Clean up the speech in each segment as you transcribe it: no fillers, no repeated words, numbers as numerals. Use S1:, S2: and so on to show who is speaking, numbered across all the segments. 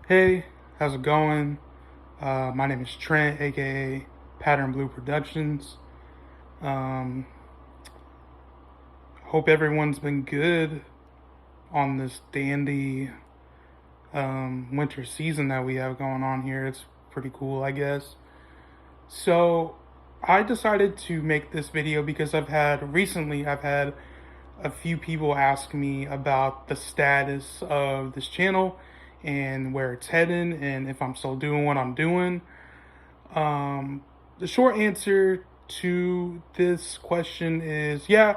S1: Hey, how's it going? My name is Trent, aka Pattern Blue Productions. Um, Hope everyone's been good on this dandy winter season that we have going on here. It's pretty cool, I guess. So, I decided to make this video because I've had a few people ask me about the status of this channel and where it's heading and if I'm still doing what I'm doing. The short answer to this question is yeah,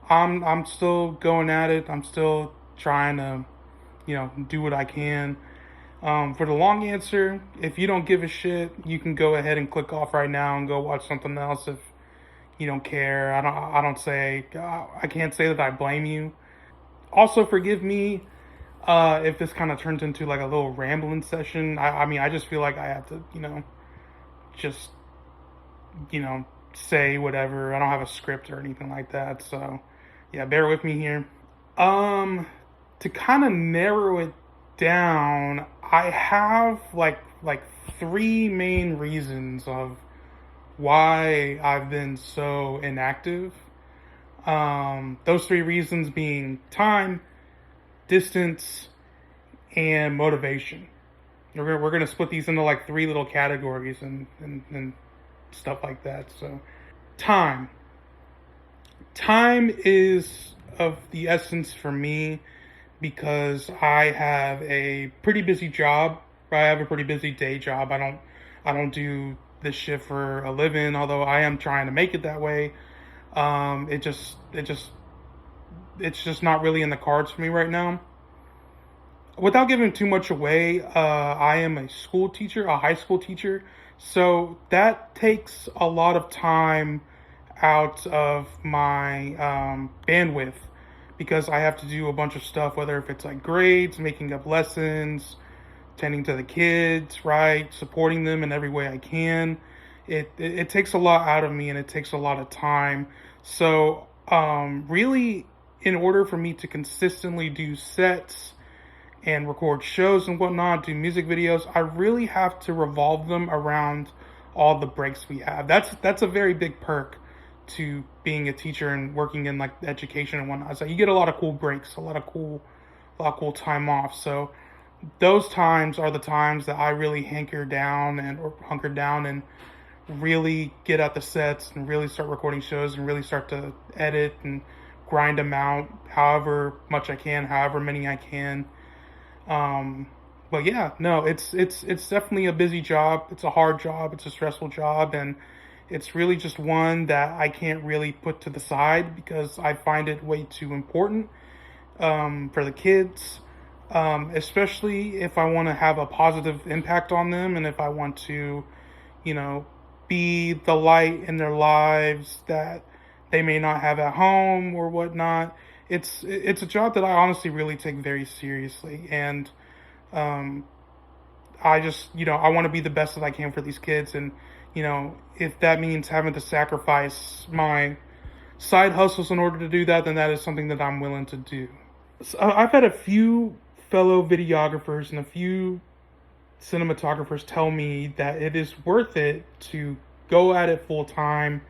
S1: I'm still going at it. I'm still trying to, do what I can. For the long answer, if you don't give a shit, you can go ahead and click off right now and go watch something else if you don't care. I can't say that I blame you. Also, forgive me if this kind of turns into like a little rambling session. I mean, I just feel like I have to, just say whatever. I don't have a script or anything like that. So, yeah, bear with me here. Um, to kind of narrow it down, I have like three main reasons of why I've been so inactive. Those three reasons being time, distance, and motivation. We're gonna split these into like three little categories and stuff like that. So, time. Time is of the essence for me because I have a pretty busy job. Right? I have a pretty busy day job. I don't do this shit for a living, although I am trying to make it that way. It's just not really in the cards for me right now. Without giving too much away, I am a school teacher, a high school teacher, so that takes a lot of time out of my bandwidth because I have to do a bunch of stuff, whether if it's like grades, making up lessons, tending to the kids, right, supporting them in every way I can. It takes a lot out of me and it takes a lot of time. So really, in order for me to consistently do sets and record shows and whatnot, do music videos, I really have to revolve them around all the breaks we have. That's a very big perk to being a teacher and working in like education and whatnot. So you get a lot of cool breaks, a lot of cool time off. So those times are the times that I really hunker down and really get at the sets and really start recording shows and really start to edit and grind them out however much I can, however many I can. But yeah, no, it's definitely a busy job. It's a hard job. It's a stressful job, and it's really just one that I can't really put to the side because I find it way too important for the kids, especially if I want to have a positive impact on them and if I want to, you know, be the light in their lives that they may not have at home or whatnot. It's a job that I honestly really take very seriously, and um, I just I want to be the best that I can for these kids, and if that means having to sacrifice my side hustles in order to do that, then that is something that I'm willing to do. So I've had a few fellow videographers and a few cinematographers tell me that it is worth it to go at it full time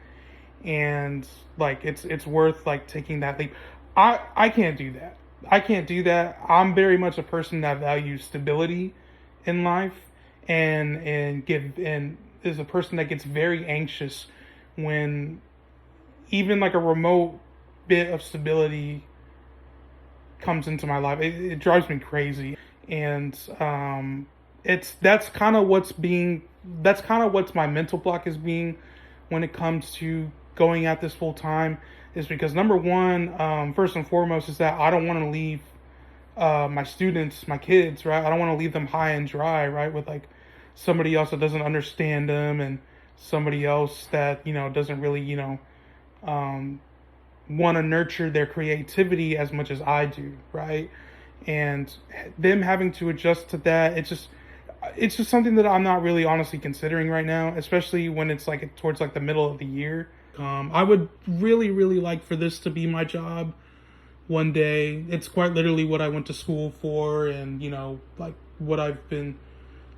S1: and like it's worth like taking that leap. I can't do that. I can't do that. I'm very much a person that values stability in life and is a person that gets very anxious when even like a remote bit of stability comes into my life. It drives me crazy, and that's kind of what's my mental block is being when it comes to going at this full time, is because number one, first and foremost, is that I don't want to leave my students, my kids, right? I don't want to leave them high and dry, right, with like somebody else that doesn't understand them and somebody else that doesn't really um, want to nurture their creativity as much as I do, right? And them having to adjust to that, it's just something that I'm not really honestly considering right now, especially when it's like towards like the middle of the year. I would really, really like for this to be my job one day. It's quite literally what I went to school for, and like what I've been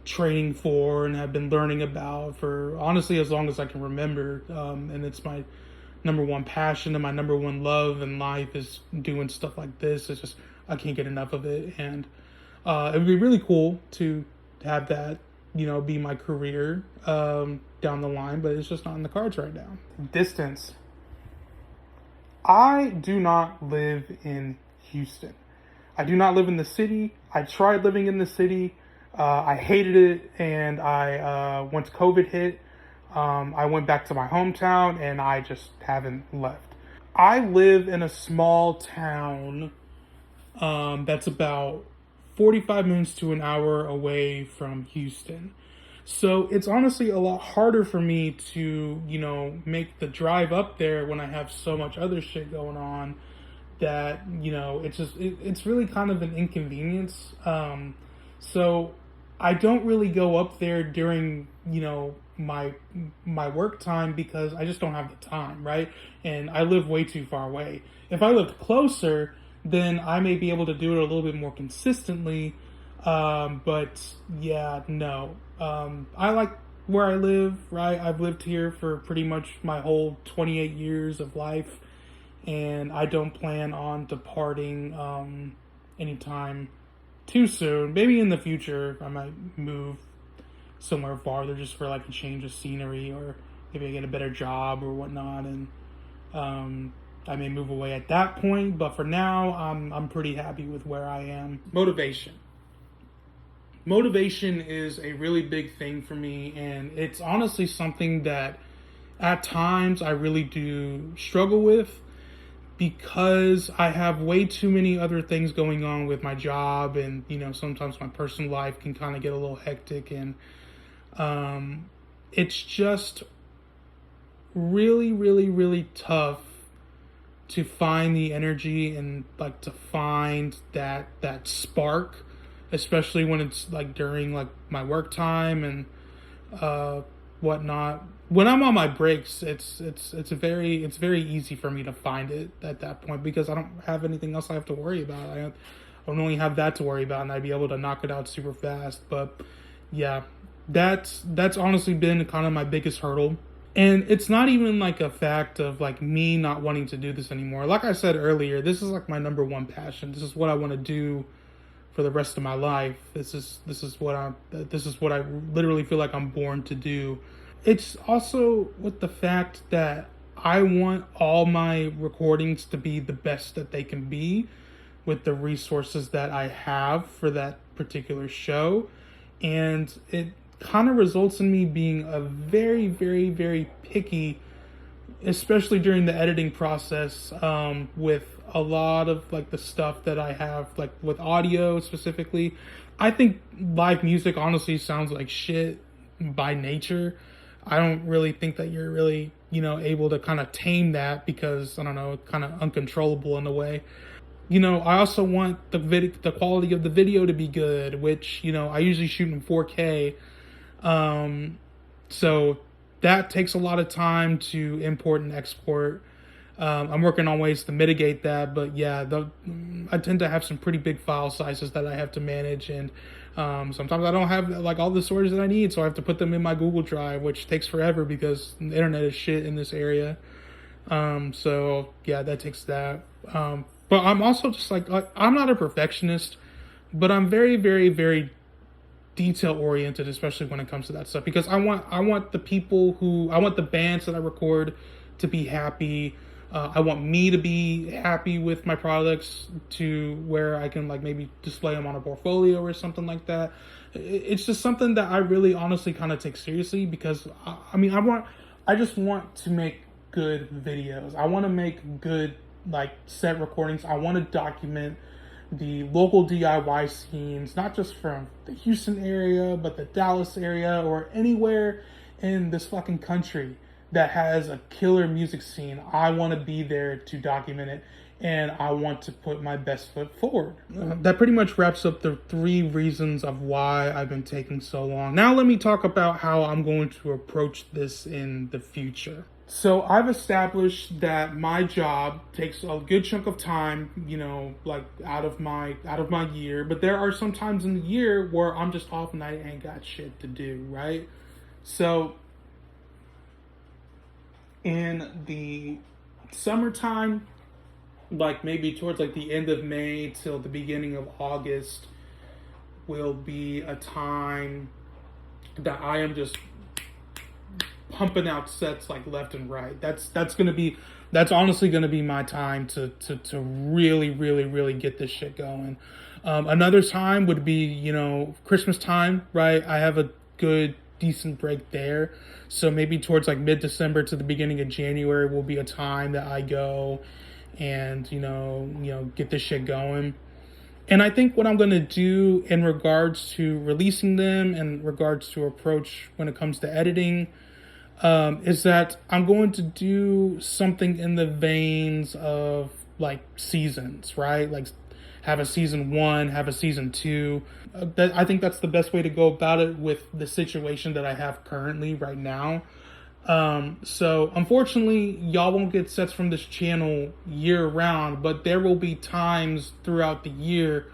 S1: training for and have been learning about for honestly as long as I can remember. And it's my number one passion and my number one love in life is doing stuff like this. It's just I can't get enough of it, and it would be really cool to have that, be my career down the line, but it's just not in the cards right now. Distance. I do not live in Houston. I do not live in the city. I tried living in the city. I hated it, and once COVID hit, I went back to my hometown, and I just haven't left. I live in a small town that's about 45 minutes to an hour away from Houston. So it's honestly a lot harder for me to, make the drive up there when I have so much other shit going on that, it's really kind of an inconvenience. So I don't really go up there during, my work time because I just don't have the time, right? And I live way too far away. If I lived closer, then I may be able to do it a little bit more consistently. But yeah, no. I like where I live, right? I've lived here for pretty much my whole 28 years of life, and I don't plan on departing anytime too soon. Maybe in the future I might move somewhere farther just for like a change of scenery, or maybe I get a better job or whatnot, and I may move away at that point. But for now, I'm pretty happy with where I am. Motivation is a really big thing for me, and it's honestly something that at times I really do struggle with because I have way too many other things going on with my job, and sometimes my personal life can kind of get a little hectic, and it's just really, really, really tough to find the energy and like to find that spark, especially when it's like during like my work time and whatnot. When I'm on my breaks, it's very easy for me to find it at that point because I don't have anything else I have to worry about. I don't only have that to worry about, and I'd be able to knock it out super fast. But yeah, that's honestly been kind of my biggest hurdle. And it's not even like a fact of like me not wanting to do this anymore. Like I said earlier, this is like my number one passion. This is what I want to do for the rest of my life. This is what I literally feel like I'm born to do. It's also with the fact that I want all my recordings to be the best that they can be with the resources that I have for that particular show. And it kind of results in me being a very, very, very picky, especially during the editing process, with a lot of like the stuff that I have, like with audio specifically. I think live music honestly sounds like shit by nature. I don't really think that you're really, able to kind of tame that because, I don't know, it's kind of uncontrollable in a way. I also want the quality of the video to be good, which, I usually shoot in 4K. So that takes a lot of time to import and export. I'm working on ways to mitigate that, but yeah, I tend to have some pretty big file sizes that I have to manage, and sometimes I don't have like all the storage that I need, so I have to put them in my Google Drive, which takes forever because the internet is shit in this area. So yeah, that takes that. But I'm also just like I'm not a perfectionist, but I'm very, very, very detail oriented, especially when it comes to that stuff, because I want the bands that I record to be happy. I want me to be happy with my products to where I can like maybe display them on a portfolio or something like that. It's just something that I really honestly kind of take seriously because I just want to make good videos. I want to make good like set recordings. I want to document the local DIY scenes, not just from the Houston area, but the Dallas area or anywhere in this fucking country that has a killer music scene. I want to be there to document it, and I want to put my best foot forward. That pretty much wraps up the 3 reasons of why I've been taking so long. Now let me talk about how I'm going to approach this in the future. So I've established that my job takes a good chunk of time, like out of my year. But there are some times in the year where I'm just off and I ain't got shit to do, right? So in the summertime, like maybe towards like the end of May till the beginning of August, will be a time that I am just pumping out sets like left and right. That's honestly gonna be my time to really really get this shit going. Another time would be Christmas time, right? I have a good decent break there, so maybe towards like mid December to the beginning of January will be a time that I go and get this shit going. And I think what I'm going to do in regards to releasing them and regards to approach when it comes to editing, is that I'm going to do something in the veins of like seasons, right? Like have a season one, have a season two. I think that's the best way to go about it with the situation that I have currently right now. So unfortunately, y'all won't get sets from this channel year round, but there will be times throughout the year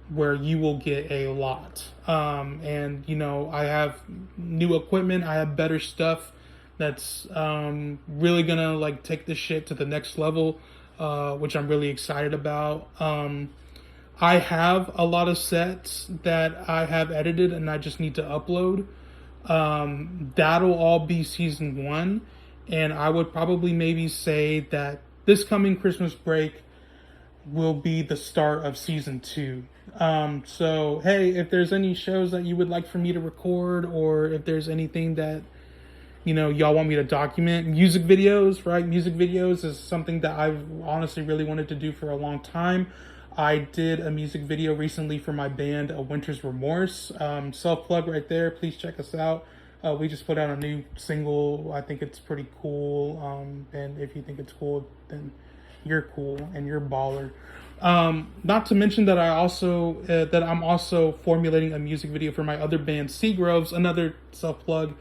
S1: where you will get a lot. And I have new equipment, I have better stuff that's really gonna like take this shit to the next level, which I'm really excited about. I have a lot of sets that I have edited and I just need to upload. That'll all be season one, and I would probably maybe say that this coming Christmas break will be the start of season two. So hey, if there's any shows that you would like for me to record, or if there's anything that y'all want me to document, music videos, right? Music videos is something that I've honestly really wanted to do for a long time. I did a music video recently for my band, A Winter's Remorse. Self-plug right there. Please check us out. We just put out a new single. I think it's pretty cool. And if you think it's cool, then you're cool and you're baller. Not to mention that I'm also formulating a music video for my other band, Seagroves, another self-plug.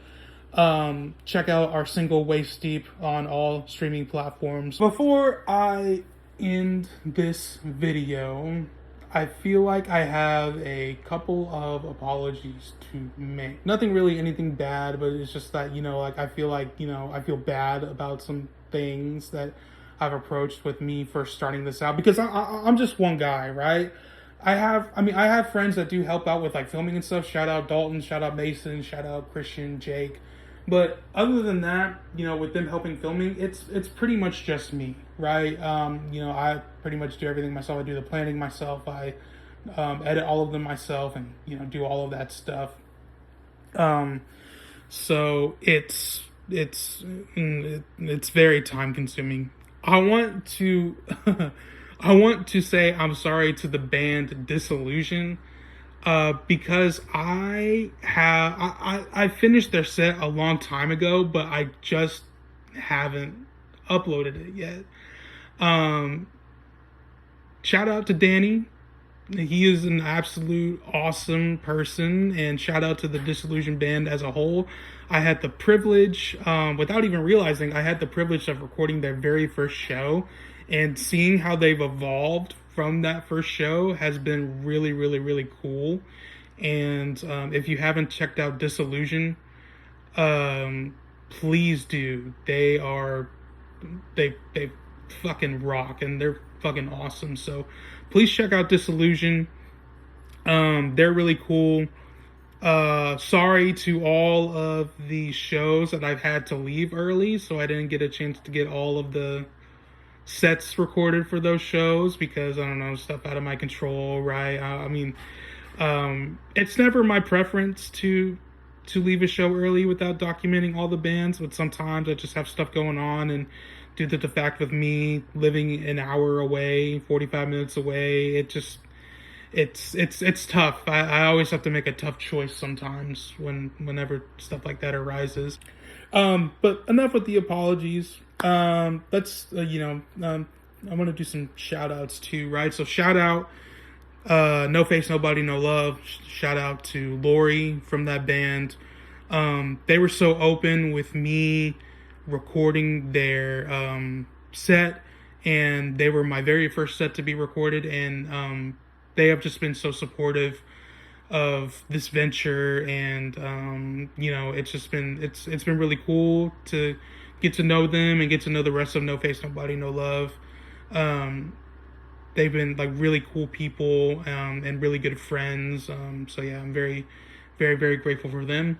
S1: Check out our single Waist Deep on all streaming platforms. Before I end this video, I feel like I have a couple of apologies to make. Nothing really anything bad, but it's just that I feel bad about some things that I've approached with me first starting this out, because I'm just one guy, right? I have friends that do help out with like filming and stuff. Shout out Dalton, shout out Mason, shout out Christian, Jake. But other than that, with them helping filming, it's pretty much just me, right? I pretty much do everything myself. I do the planning myself. I edit all of them myself, and do all of that stuff. So it's very time consuming. I want to I want to say I'm sorry to the band Disillusion. Because I finished their set a long time ago, but I just haven't uploaded it yet. Shout out to Danny. He is an absolute awesome person, and shout out to the Disillusion band as a whole. I had the privilege, without even realizing, I had the privilege of recording their very first show, and seeing how they've evolved from that first show has been really, really, really cool. And if you haven't checked out Disillusion, please do. They fucking rock, and they're fucking awesome. So please check out Disillusion. They're really cool. Sorry to all of the shows that I've had to leave early, so I didn't get a chance to get all of the sets recorded for those shows, because I don't know, stuff out of my control, right? It's never my preference to leave a show early without documenting all the bands, but sometimes I just have stuff going on, and due to the fact of me living an hour away, 45 minutes away, it's tough. I always have to make a tough choice sometimes whenever stuff like that arises. But enough with the apologies. Let's I want to do some shout outs too, right? So shout out No Face Nobody No Love. Shout out to Lori from that band. They were so open with me recording their set, and they were my very first set to be recorded, and they have just been so supportive of this venture, and it's been really cool to get to know them and get to know the rest of No Face No Body No Love. um, they've been like really cool people, and really good friends. So yeah, I'm very, very, very grateful for them.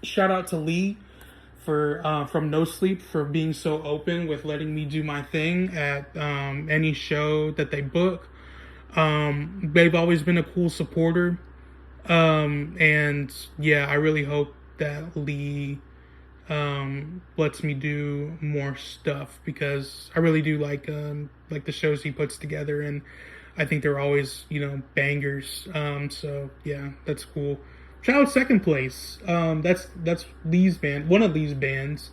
S1: Shout out to Lee for from No Sleep for being so open with letting me do my thing at any show that they book. They've always been a cool supporter. And yeah, I really hope that Lee lets me do more stuff, because I really do like the shows he puts together, and I think they're always, bangers. So yeah, that's cool. Shout out Second Place. That's Lee's band, one of Lee's bands.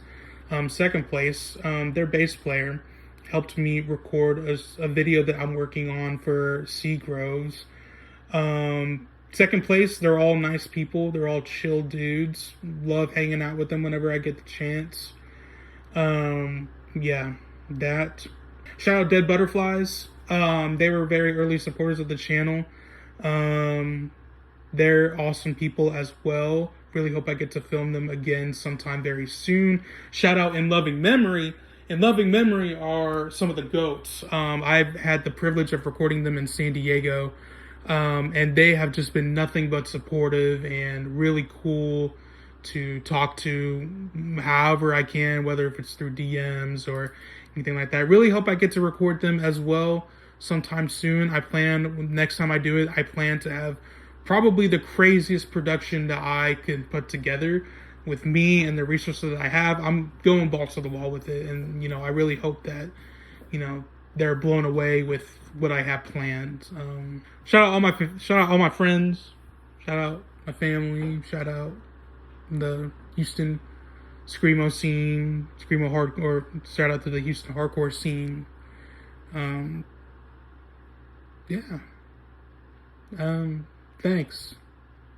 S1: Second Place, their bass player helped me record a video that I'm working on for Seagroves. Second Place, they're all nice people. They're all chill dudes. Love hanging out with them whenever I get the chance. Yeah, that. Shout out Dead Butterflies. They were very early supporters of the channel. They're awesome people as well. Really hope I get to film them again sometime very soon. Shout out In Loving Memory. In Loving Memory are some of the GOATs. I've had the privilege of recording them in San Diego. And they have just been nothing but supportive and really cool to talk to however I can, whether if it's through DMs or anything like that. I really hope I get to record them as well sometime soon. Next time I do it, I plan to have probably the craziest production that I can put together with me and the resources that I have. I'm going balls to the wall with it, and I really hope that they're blown away with what I have planned. Shout out all my friends. Shout out my family. Shout out the Houston screamo scene, screamo hardcore. Shout out to the Houston hardcore scene. Yeah. Thanks.